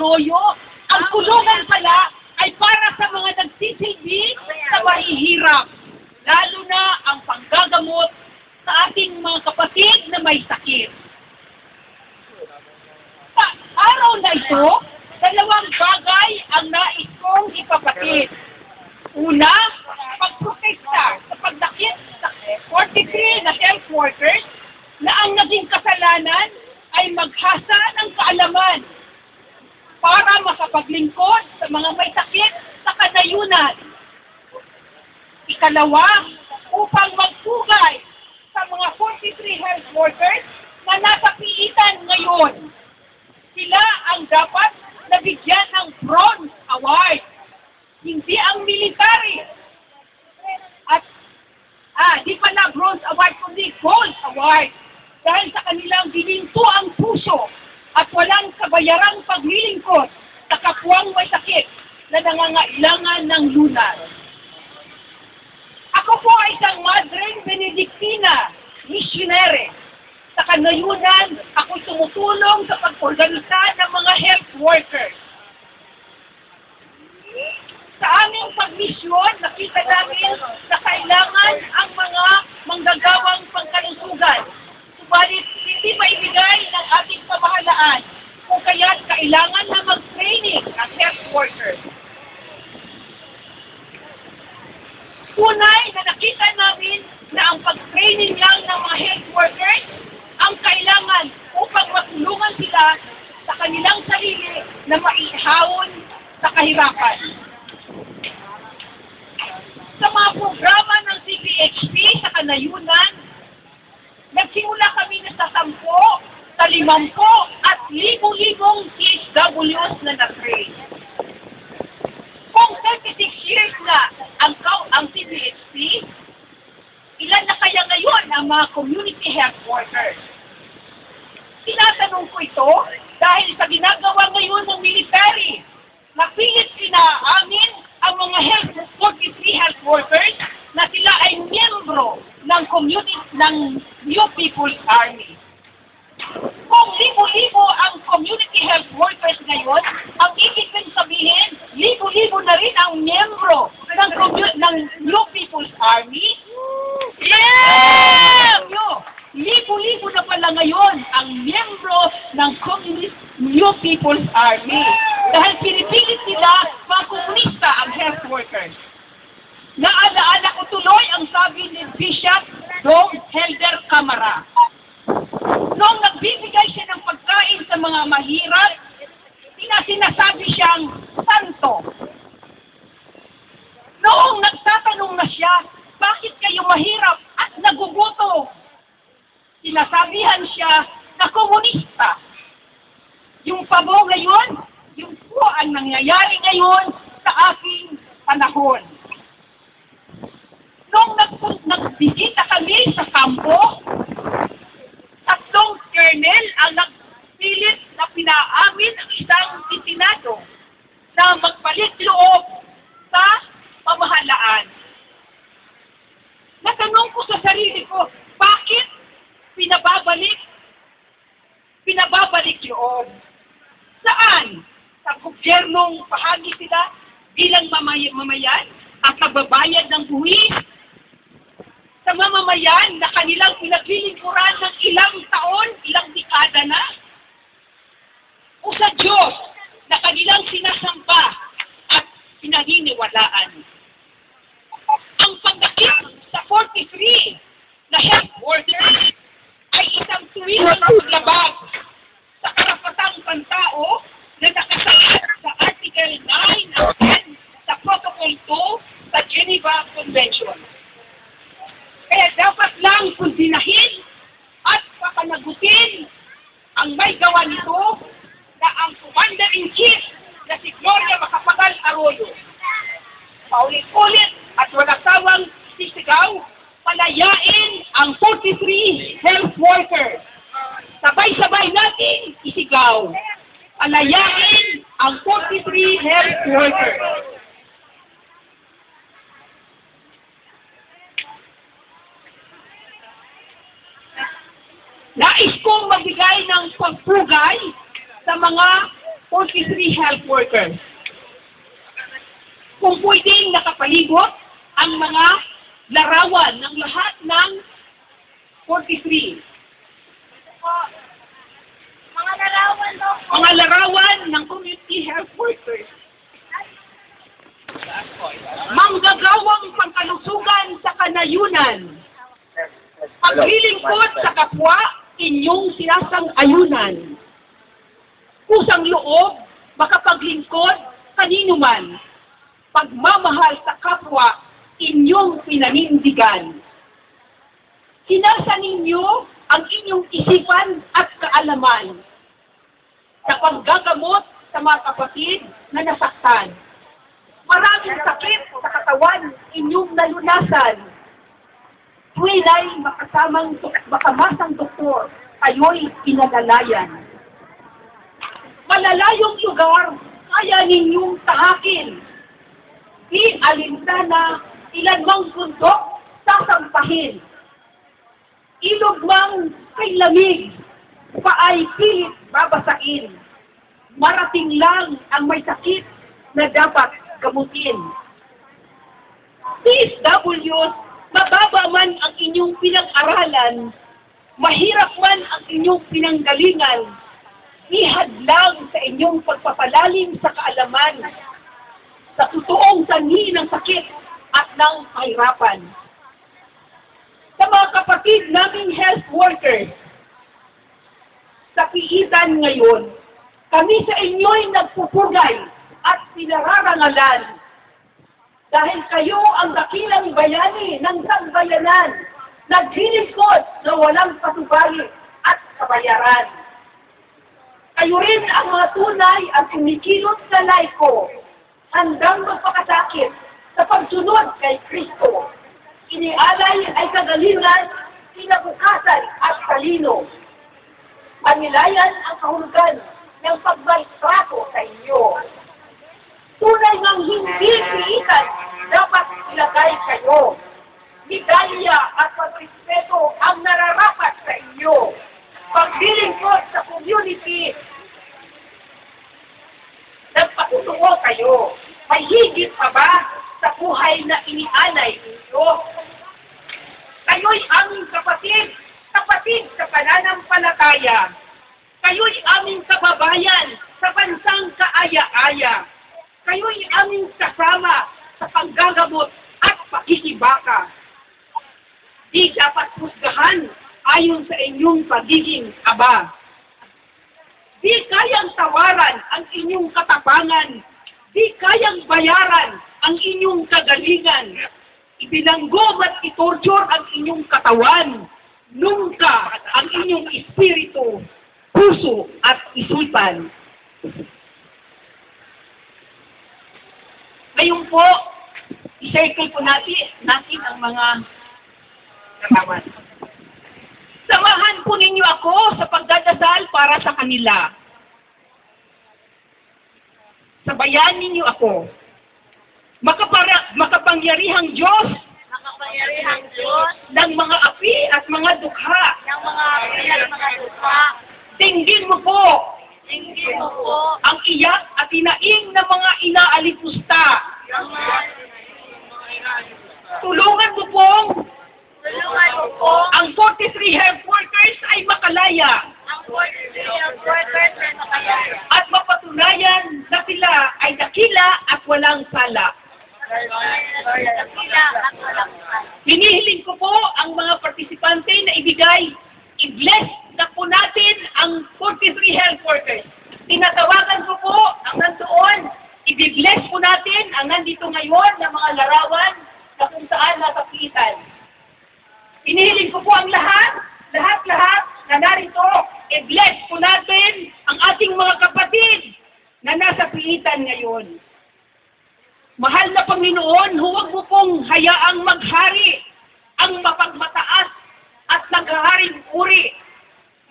Arroyo, ang kulungan pala ay para sa mga nagsisilbi sa mahihirap, lalo na ang panggagamot sa ating mga kapatid na may sakit. Sa araw na ito, dalawang bagay ang nais kong ipapatid. Una, pagprotesta sa pagdakip sa 43 na health workers na ang naging kasalanan ay maghasa ng kaalaman para makapaglingkod sa mga may sakit sa kanayunan. Ikalawa, upang magpugay sa mga 43 health workers na nasa piitan ngayon. Sila ang dapat nabigyan ng Bronze Award, hindi ang military. At, di pala Bronze Award, kundi Gold Award. Dahil sa kanilang gininto ang puso at walang kabayarang paglilingkod sa kapwang may sakit na nangangailangan ng lunas. Ako po ay isang Madre Benedictina, missionary. Sa kanayunan, ako'y tumutulong sa pag-organisa ng mga health workers. Sa aming pagmisyon, nakita namin na kailangan ang mga manggagawang pangkalusugan. Subalit, hindi maibigay ng ating pamahalaan kung kaya't kailangan na mag-training ang health workers. Tunay na nakita namin na ang pag-training lang ng mga health workers ang kailangan upang matulungan sila sa kanilang sarili na maihawon sa kahirapan. Sa mga programa ng CPHP sa kanayunan, nagsimula kami na sa 10, sa 50 at 1,000 CHWs na na-train. Kung 36 years na ang CPHP, ilan na kaya ngayon ang mga community health workers? Tinatanong ko ito dahil sa ginagawa ngayon ng military. Napilit pinaamin ang mga 43 health workers na sila ay miyembro ng New People's Army. Kung libo-libo ang community health workers ngayon, ang ibig sabihin, libo-libo na rin ang miyembro ng New People's Army. Yeah! Libo-libo na pala ngayon ang miyembro ng New People's Army. Dahil pinipilit nila mga komunista ang health workers. Naalaala ko tuloy ang sabi ni Bishop Dom Helder Camara. Noong nagbibigay siya ng pagkain sa mga mahirap, sinasabi siyang santo. Noong nagtatanong na siya, bakit kayo mahirap at naguguto? Sinasabihan siya na komunista. Yung pabo ngayon, yung po ang nangyayari ngayon sa aking panahon. Noong nagbisita kami sa kampo, 3 colonel ang nagpilit na pinaamin ang isang senado na magpalit loob sa pamahalaan. Natanong ko sa sarili ko, bakit pinababalik loob? Saan? Sa gobyernong bahagi sila bilang mamayan at nagbabayad ng buwis? Sa mamamayan na kanilang pinaglilingkuran ng ilang taon, ilang dekada na? O sa Diyos na kanilang sinasamba at pinaniniwalaan? Ang pagdakip sa 43 na health workers ay isang tuwirang paglabag sa karapatang pantao na nakasaad sa Article 9 at 10 sa Protocol 2 sa Geneva Convention. Kaya dapat lang kundinahin at papanagutin ang may gawa nito na ang Commander-in-Chief na si Gloria Macapagal Arroyo. Paulit-ulit at walang tawang sisigaw, palayain ang 43 health workers. Sabay-sabay natin isigaw. Palayain ang 43 health workers. Nais kong magbigay ng pagpugay sa mga 43 health workers. Kung pwedeng nakapalibot ang mga larawan ng lahat ng 43. Mga larawan daw po. Mga larawan ng community health workers. Manggagawang pangkalusugan sa kanayunan. Paglilingkod sa kapwa, inyong sinasang-ayunan. Kusang loob, makapaglingkod kanino man. Pagmamahal sa kapwa, inyong pinanindigan. Sinasa ninyo ang inyong isipan at kaalaman sa panggagamot sa mga kapatid na nasaktan. Maraming sakit sa katawan inyong nalunasan. Tuwilay makamasang doktor, kayo'y pinalalayan. Malalayong lugar, kaya ninyong tahakin. Di alintana, ilan mang bundok, sasampahin. Ilog mang kay lamig, paay pilit babasain. Marating lang ang may sakit na dapat gamutin. PSWs, mababa man ang inyong pinag-aralan, mahirap man ang inyong pinanggalingan, ihadlang sa inyong pagpapalalim sa kaalaman, sa totoong sanhi ng sakit at ng kahirapan. Sa mga kapatid naming health workers, sa piitan ngayon, kami sa inyo'y nagpupugay at pinararangalan dahil kayo ang dakilang bayani ng sangbayanan, naglilingkod na walang patubali at kabayaran. Kayo rin ang mga tunay at kumikilot sa laiko, handang magpakasakit sa pagsunod kay Kristo. Inialay ay kagalingan, kinabukasan at talino. Panilayan ang kahulugan ng pagmaistrato sa inyo. Tunay ngang hindi piitan, dapat ilagay kayo. Medalya at pagrespeto ang nararapat sa inyo. Paglilingkod sa community, nagpatutuo kayo. May higit pa ba sa buhay na inialay ninyo? Kayo'y aming kapatid, kapatid sa pananampalataya. Kayo'y aming kababayan sa bansang kaaya-aya. Kayo'y aming kasama sa panggagamot at pakikibaka. Di dapat husgahan ayon sa inyong pagiging aba. Di kayang tawaran ang inyong katapangan. Di kayang bayaran ang inyong kagalingan. Ibinanggom at itorture ang inyong katawan. Nungka ang inyong espiritu, puso at isipan. Ngayon po, i-circle po natin ang mga kataman. Samahan po ninyo ako sa pagdadasal para sa kanila. Sabayan ninyo ako. Makapangyarihang Diyos Makapangyarihang Diyos ng mga api at mga dukha. ng mga api at mga lupa. Dinggin mo po Tingin mo po ang iyak at hinaing ng mga inaalipusta. ang mga Tulungan mo pong tulungan mo po ang 43 health workers ay makalaya ang 43 health workers na makayaya. at mapatunayan na sila ay dakila at walang sala. Dakila at walang sala. Hinihiling ko po ang mga partisipante na i-bless na po natin ang 43 health workers. Tinatawagan ko po ang nandoon, i-bless po natin ang nandito ngayon na mga larawan na kung saan nasa piitan. Hinihiling ko po ang lahat na narito, i-bless po natin ang ating mga kapatid na nasa piitan ngayon. Mahal na Panginoon, huwag mo pong hayaang maghari ang mapagmataas at naghaharing uri.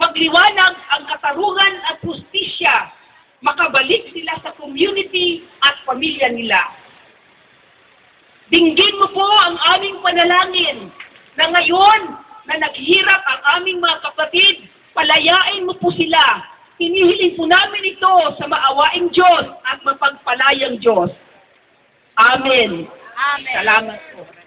Magliwanag ang katarungan at hustisya. Makabalik sila sa community at pamilya nila. Dinggin mo po ang aming panalangin na ngayon na naghirap ang aming mga kapatid, palayain mo po sila. inihiling po namin ito sa maawaing Diyos at mapagpalayang Diyos. Amen. Amen. Salamat po.